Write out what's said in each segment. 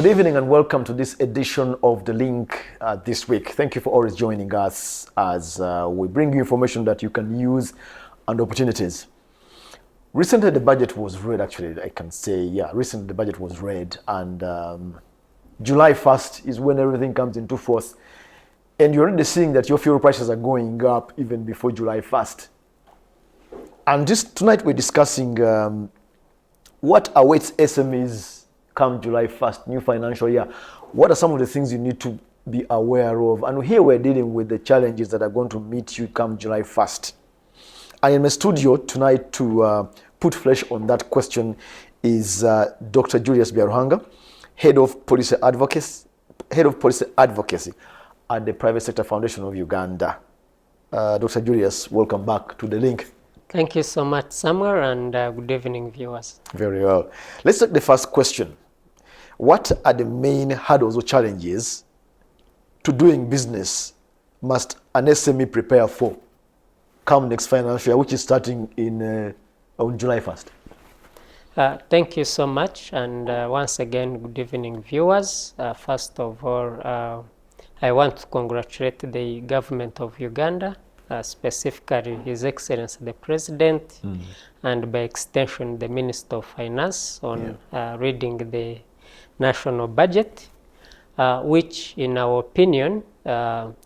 Good evening and welcome to this edition of The Link this week. Thank you for always joining us as we bring you information that you can use and opportunities. Recently the budget was read, actually, I can say, recently the budget was read, and July 1st is when everything comes into force. And you're already seeing that your fuel prices are going up even before July 1st. And tonight we're discussing what awaits SMEs come July 1st, new financial year. What are some of the things you need to be aware of? And here we're dealing with the challenges that are going to meet you come July 1st. And in my studio tonight to put flesh on that question is Dr. Julius Byaruhanga, Head of Policy Advocacy at the Private Sector Foundation of Uganda. Dr. Julius, welcome back to The Link. Thank you so much, Samuel, and good evening, viewers. Very well. Let's take the first question. What are the main hurdles or challenges to doing business must an SME prepare for come next financial year, which is starting on July 1st? Thank you so much, and once again, good evening, viewers. First of all, I want to congratulate the government of Uganda, specifically His Excellency the President, and by extension the Minister of Finance on reading the national budget, which in our opinion,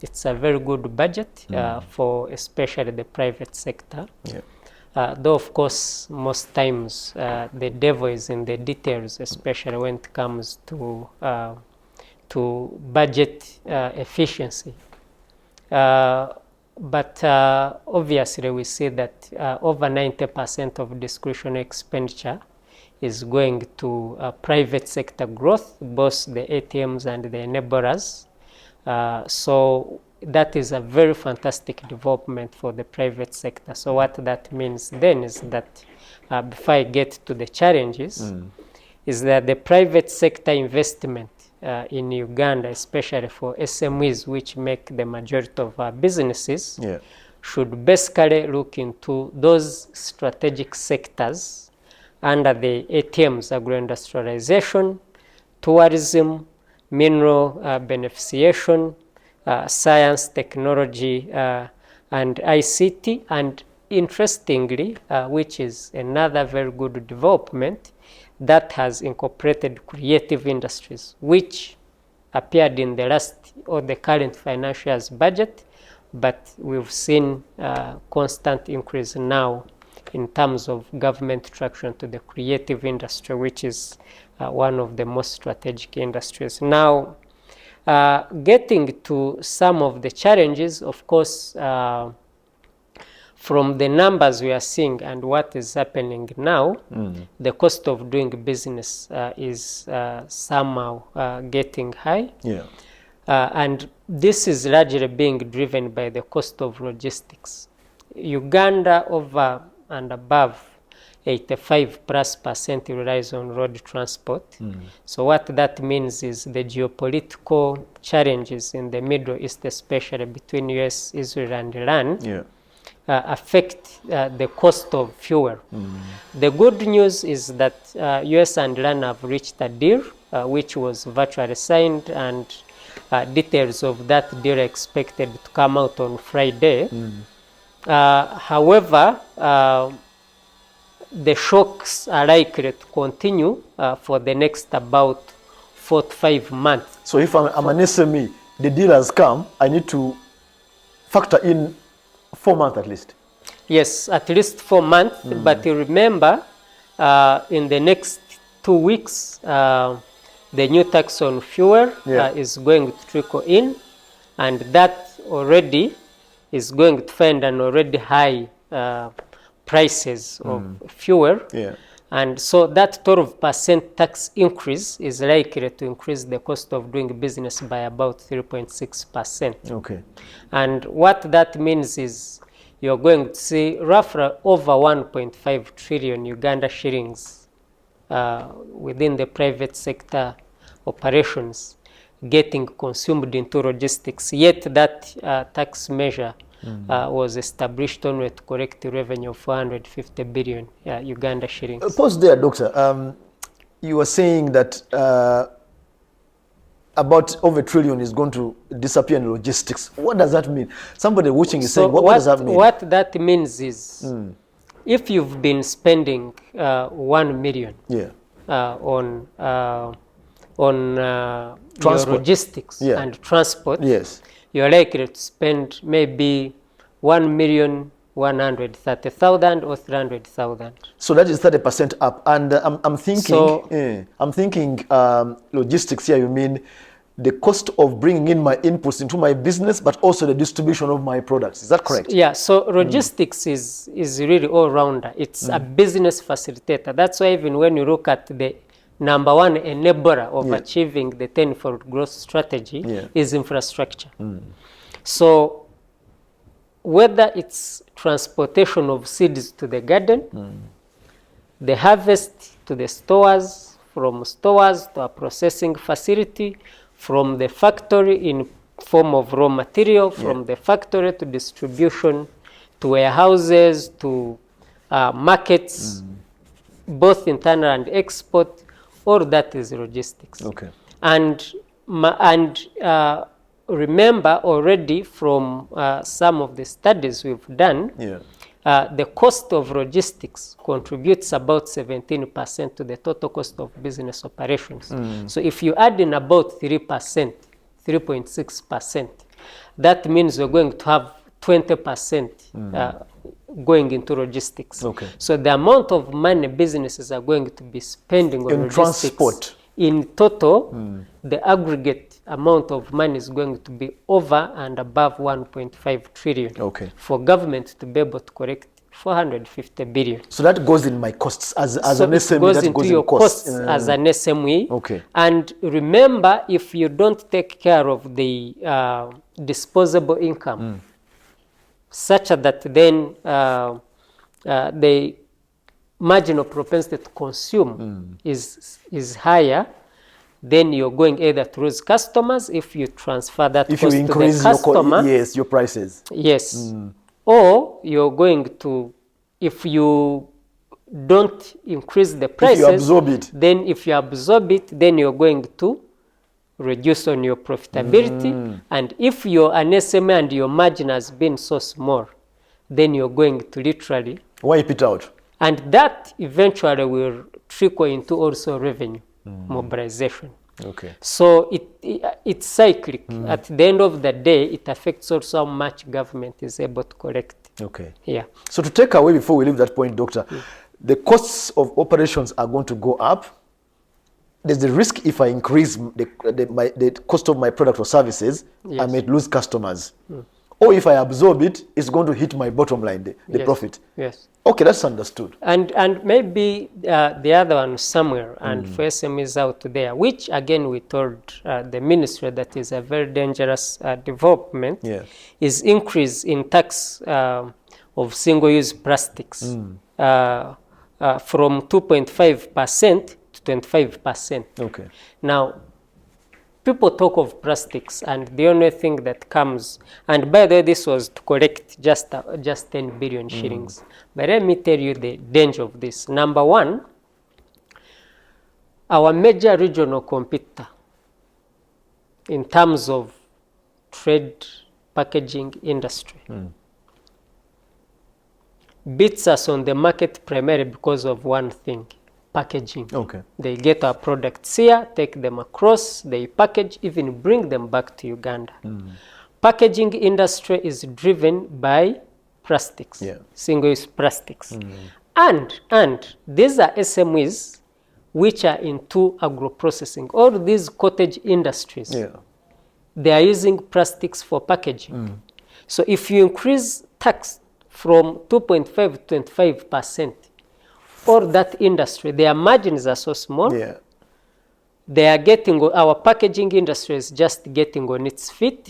it's a very good budget for especially the private sector. Though of course most times the devil is in the details, especially when it comes to budget efficiency. But obviously we see that over 90% of discretionary expenditure is going to private sector growth, both the ATMs and the enablers. So that is a very fantastic development for the private sector. So what that means then is that before I get to the challenges, is that the private sector investment in Uganda, especially for SMEs, which make the majority of our businesses, should basically look into those strategic sectors under the ATMs, agro-industrialization, tourism, mineral beneficiation, science, technology, and ICT. And interestingly, which is another very good development, that has incorporated creative industries, which appeared in the last or the current financial year's budget, but we've seen constant increase now in terms of government traction to the creative industry, which is one of the most strategic industries. Now, getting to some of the challenges, of course, from the numbers we are seeing and what is happening now, the cost of doing business is somehow getting high. And this is largely being driven by the cost of logistics. Uganda, over and above 85+% relies on road transport. So what that means is the geopolitical challenges in the Middle East, especially between US, Israel, and Iran, affect the cost of fuel. The good news is that US and Iran have reached a deal, which was virtually signed, and details of that deal are expected to come out on Friday. However, the shocks are likely to continue for the next about 4 to 5 months. So if I'm an SME, the deal has come, I need to factor in 4 months at least. Yes, at least 4 months. But you remember, in the next 2 weeks, the new tax on fuel is going to trickle in, and that already is going to find an already high prices of fuel. And so that 12% tax increase is likely to increase the cost of doing business by about 3.6%. And what that means is you're going to see roughly over 1.5 trillion Uganda shillings within the private sector operations getting consumed into logistics. Yet that tax measure was established only to collect the revenue of 450 billion Uganda shillings. Pause there, Doctor. You were saying that about over $1 trillion is going to disappear in logistics. What does that mean? Somebody watching is So saying, what does that mean? What that means is, if you've been spending 1 million Yeah. On Transport. your logistics Yeah. and transport, Yes. you're likely to spend maybe 1,130,000 or 300,000. So that is 30% up. And I'm thinking, So- logistics here, you mean the cost of bringing in my inputs into my business, but also the distribution of my products. Is that correct? Yeah, so logistics is really all-rounder. It's a business facilitator. That's why even when you look at the number one enabler of achieving the 10-fold growth strategy is infrastructure. So whether it's transportation of seeds to the garden, the harvest to the stores, from stores to a processing facility, from the factory in form of raw material, from the factory to distribution, to warehouses, to markets, both internal and export, all that is logistics. Okay. And remember already from some of the studies we've done, the cost of logistics contributes about 17% to the total cost of business operations. So if you add in about 3%, 3.6%, that means you're going to have 20% going into logistics. Okay. So the amount of money businesses are going to be spending on logistics, transport, in total, the aggregate amount of money is going to be over and above 1.5 trillion. Okay. For government to be able to collect 450 billion. So that goes in my costs as an SME. It goes that into goes your in costs as an SME. Okay. And remember, if you don't take care of the disposable income, such that then the marginal propensity to consume is higher, then you're going either to lose customers if you transfer that if cost you increase to the customer. your prices. Yes. Or you're going to, if you don't increase the prices, If you absorb it. then if you absorb it, then you're going to reduce on your profitability. And if you're an SME and your margin has been so small, then you're going to literally Wipe it out. And that eventually will trickle into also revenue mobilization. Okay. So it's cyclic. At the end of the day, it affects also how much government is able to collect. Okay. Yeah. So to take away before we leave that point, Doctor, the costs of operations are going to go up. There's the risk if I increase the cost of my product or services, I may lose customers. Or if I absorb it, it's going to hit my bottom line, the profit. Yes. Okay, that's understood. And maybe the other one somewhere, and for SMEs out there, which again we told the ministry that is a very dangerous development, is increase in tax of single-use plastics from 2.5% to 25%. Okay. Now, people talk of plastics, and the only thing that comes, and by the way, this was to collect just 10 billion shillings. But let me tell you the danger of this. Number one, our major regional competitor in terms of trade packaging industry beats us on the market primarily because of one thing: packaging. Okay. They get our products here, take them across, they package, even bring them back to Uganda. Packaging industry is driven by plastics, single-use plastics. And these are SMEs which are into agro-processing. All these cottage industries, they are using plastics for packaging. So if you increase tax from 2.5 to 25%, for that industry, their margins are so small. They are getting, our packaging industry is just getting on its feet.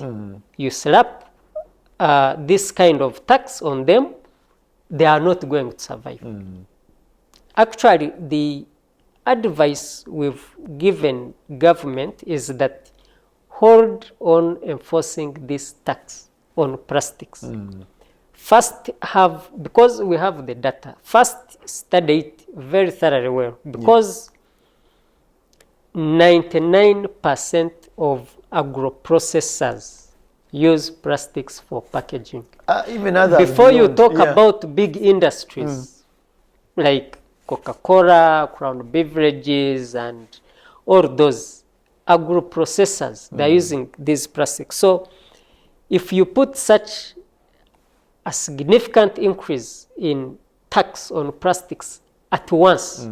You slap this kind of tax on them, they are not going to survive. Actually, the advice we've given government is that hold on enforcing this tax on plastics. First because we have the data, first study it very thoroughly well, because 99% of agro-processors use plastics for packaging. Even others. Before you talk about big industries like Coca-Cola, Crown Beverages, and all those agro-processors, they're using these plastics. So if you put such a significant increase in tax on plastics at once,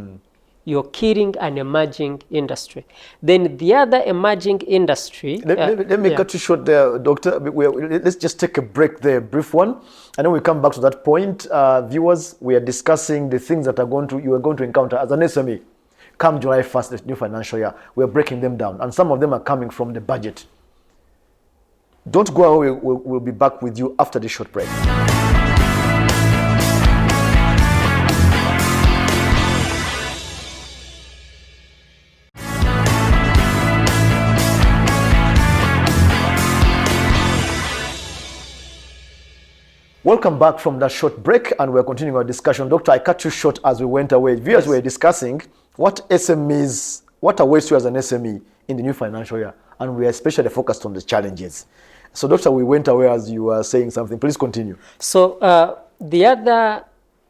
you're killing an emerging industry. Then the other emerging industry... Let me cut you short there, Doctor. Let's just take a break there, a brief one, and then we come back to that point. Viewers, we are discussing the things that you are going to encounter as an SME come July 1st, the new financial year. We are breaking them down, and some of them are coming from the budget. Don't go away. We'll be back with you after this short break. Welcome back from that short break, and we're continuing our discussion. Doctor, I cut you short as we went away. Viewers, we were discussing what are ways to as an SME in the new financial year, and we are especially focused on the challenges. So, Doctor, we went away as you were saying something. Please continue. So, the other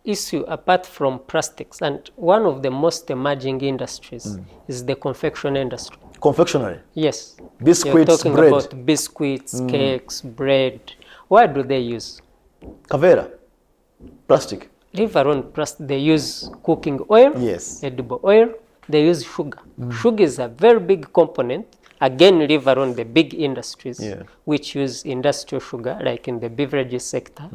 issue apart from plastics, and one of the most emerging industries is the confection industry. Confectionery? Yes. Biscuits, You're talking bread. about biscuits, cakes, bread. What do they use? Kavera, plastic. Leave alone plastic. They use cooking oil, Yes. edible oil. They use sugar. Sugar is a very big component. Again, leave alone the big industries which use industrial sugar, like in the beverages sector.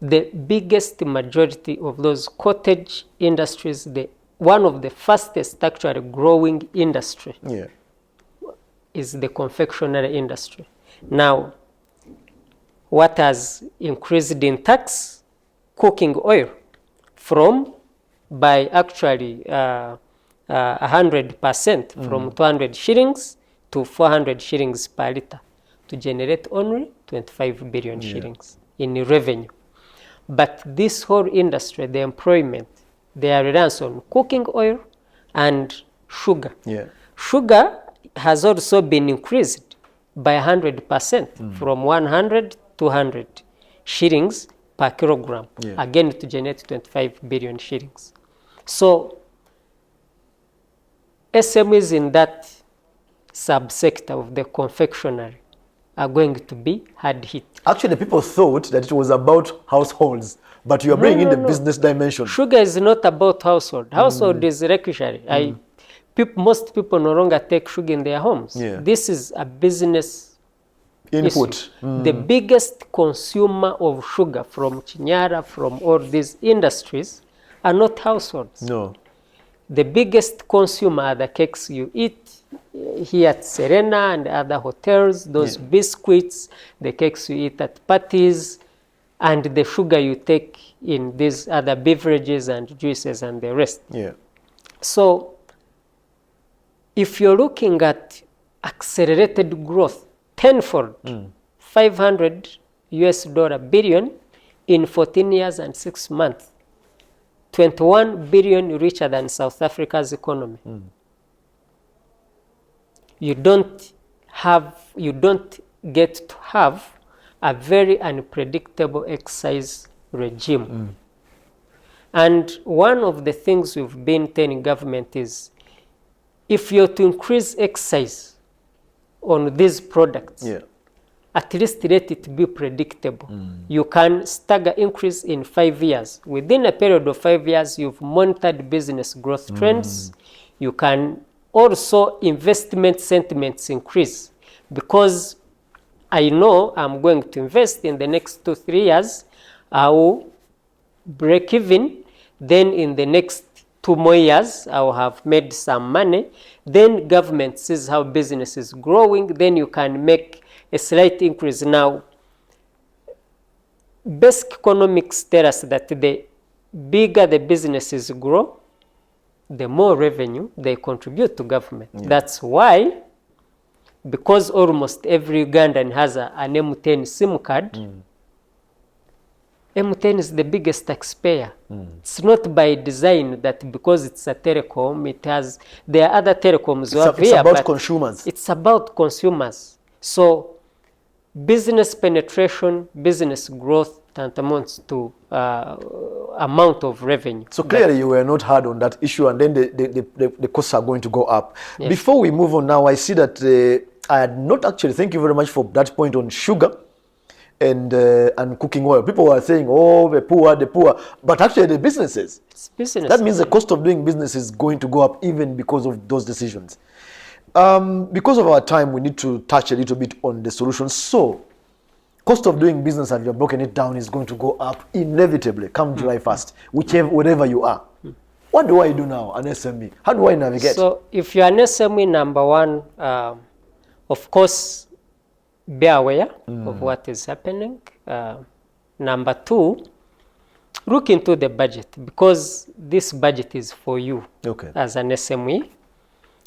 The biggest majority of those cottage industries, one of the fastest actually growing industry is the confectionery industry. Now, what has increased in tax? Cooking oil by actually 100% from 200 shillings to 400 shillings per litre to generate only 25 billion shillings in revenue. But this whole industry, the employment, they are reliant on cooking oil and sugar. Sugar has also been increased by 100% from 100 to 100 shillings per kilogram, again to generate 25 billion shillings. So SMEs in that subsector of the confectionery are going to be hard hit. Actually, people thought that it was about households, but you are bringing in the business dimension. Sugar is not about household. Household is luxury. Most people no longer take sugar in their homes. This is a business input. The biggest consumer of sugar from Chinyara, from all these industries, are not households. No. The biggest consumer are the cakes you eat here at Serena and other hotels, those biscuits, the cakes you eat at parties, and the sugar you take in these other beverages and juices and the rest. So, if you're looking at accelerated growth, tenfold, $500 billion in 14 years and 6 months, 21 billion richer than South Africa's economy. You don't get to have a very unpredictable excise regime. And one of the things we've been telling government is, if you're to increase excise on these products, at least let it be predictable. You can stagger increase in 5 years. Within a period of 5 years, you've monitored business growth trends. You can also investment sentiments increase, because I know I'm going to invest in the next 2-3 years. I will break even. Then in the next 2 more years, I will have made some money. Then government sees how business is growing. Then you can make a slight increase. Now, basic economics tell us that the bigger the businesses grow, the more revenue they contribute to government. That's why, because almost every Ugandan has an M10 SIM card, MTN is the biggest taxpayer. It's not by design that because it's a telecom, there are other telecoms it's about consumers. It's about consumers. So business penetration, business growth tantamounts to amount of revenue. So clearly you were not hard on that issue, and then the costs are going to go up. Yes. Before we move on now, I see that I had not actually, thank you very much for that point on sugar and cooking oil. People were saying, oh, the poor, but actually the businesses. It's business. That means the cost of doing business is going to go up even because of those decisions. Because of our time, we need to touch a little bit on the solutions. So, cost of doing business, as you've broken it down, is going to go up inevitably come July 1st, wherever you are. What do I do now, an SME? How do I navigate? So, if you're an SME, number one, of course, be aware of what is happening. Number two, look into the budget, because this budget is for you as an SME.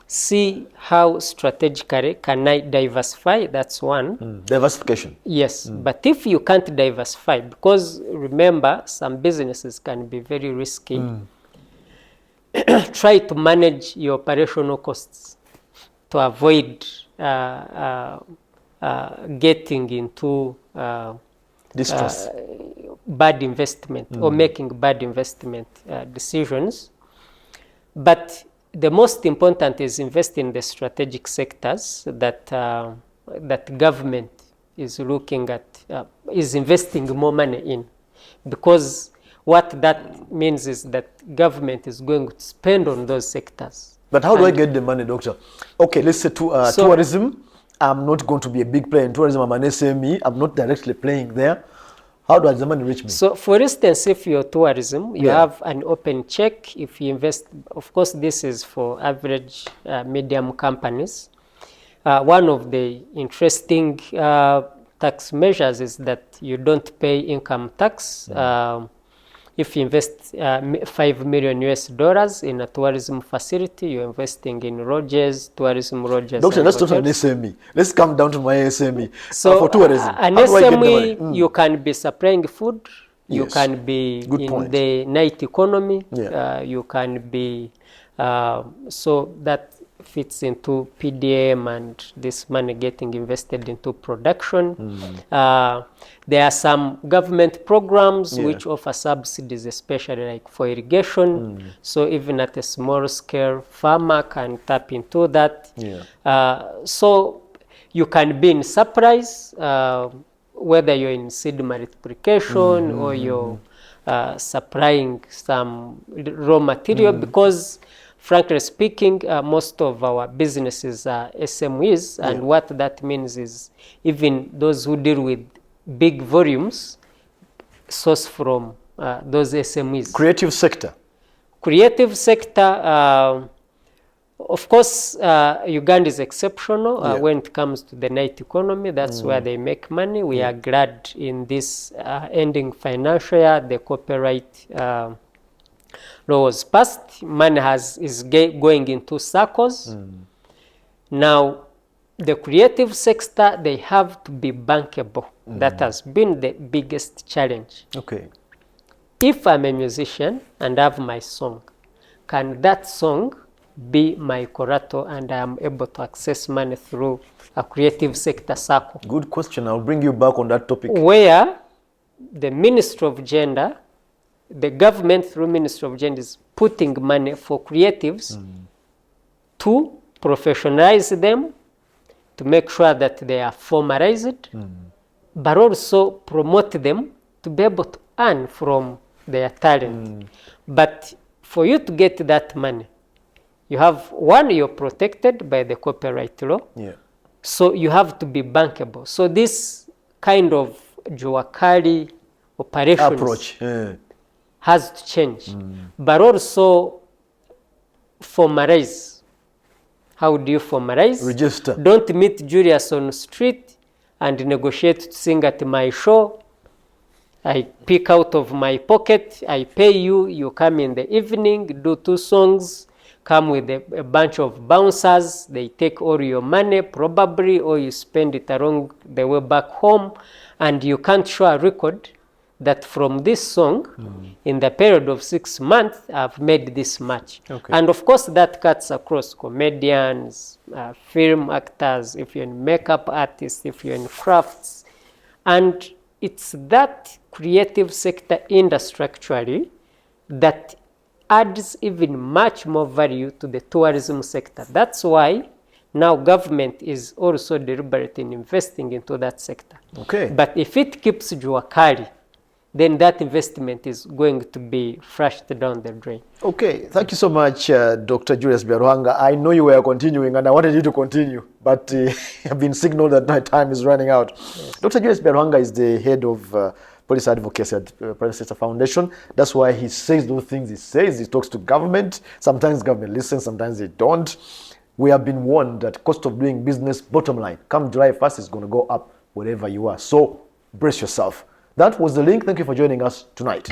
See how strategically can I diversify. That's one. Diversification. Yes, but if you can't diversify, because remember, some businesses can be very risky, try to manage your operational costs to avoid getting into distress, bad investment or making bad investment decisions. But the most important is invest in the strategic sectors that that government is looking at, is investing more money in, because what that means is that government is going to spend on those sectors. But how do I get the money, doctor? Okay, let's say tourism. I'm not going to be a big player in tourism. I'm an SME. I'm not directly playing there. How does the money reach me? So, for instance, if you're tourism, you have an open check. If you invest, of course, this is for average medium companies. One of the interesting tax measures is that you don't pay income tax. If you invest $5 million in a tourism facility, you're investing in lodges, tourism lodges. Doctor, that's not an SME. Let's come down to my SME. So for tourism, an SME, you can be supplying food. You can be the night economy. You can be, so that fits into PDM and this money getting invested into production. There are some government programs which offer subsidies, especially like for irrigation. So even at a small scale, farmer can tap into that. So you can be in surprise, whether you're in seed multiplication or you're supplying some raw material, because frankly speaking, most of our businesses are SMEs, and what that means is even those who deal with big volumes source from those SMEs. Creative sector. Creative sector, of course, Uganda is exceptional when it comes to the night economy. That's where they make money. We are glad in this ending financial year, the copyright law was passed. Money is going into circles. Now, the creative sector, they have to be bankable. That has been the biggest challenge. Okay. If I'm a musician and have my song, can that song be my collateral and I am able to access money through a creative sector circle? Good question. I'll bring you back on that topic. Where the Ministry of Gender, the government through Ministry of Gender is putting money for creatives to professionalize them, to make sure that they are formalized, but also promote them to be able to earn from their talent. But for you to get that money, you have, one, you're protected by the copyright law. So you have to be bankable. So this kind of Juakali operations approach has to change, but also formalize. How do you formalize? Register. Don't meet Julius on the street and negotiate to sing at my show. I pick out of my pocket, I pay you, you come in the evening, do 2 songs, come with a bunch of bouncers, they take all your money probably, or you spend it along the way back home, and you can't show a record that from this song, in the period of 6 months, I've made this much. Okay. And of course, that cuts across comedians, film actors, if you're in makeup artists, if you're in crafts. And it's that creative sector industry actually that adds even much more value to the tourism sector. That's why now government is also deliberate in investing into that sector. Okay. But if it keeps jua kali, then that investment is going to be flushed down the drain. Okay, thank you so much, Dr. Julius Biaruhanga. I know you were continuing and I wanted you to continue, but I've been signaled that my time is running out. Yes. Dr. Julius Biaruhanga is the head of police advocacy at Private Sector Foundation. That's why he says those things he says. He talks to government. Sometimes government listens, sometimes they don't. We have been warned that cost of doing business, bottom line, come July 1st, is going to go up wherever you are. So brace yourself. That was the link. Thank you for joining us tonight.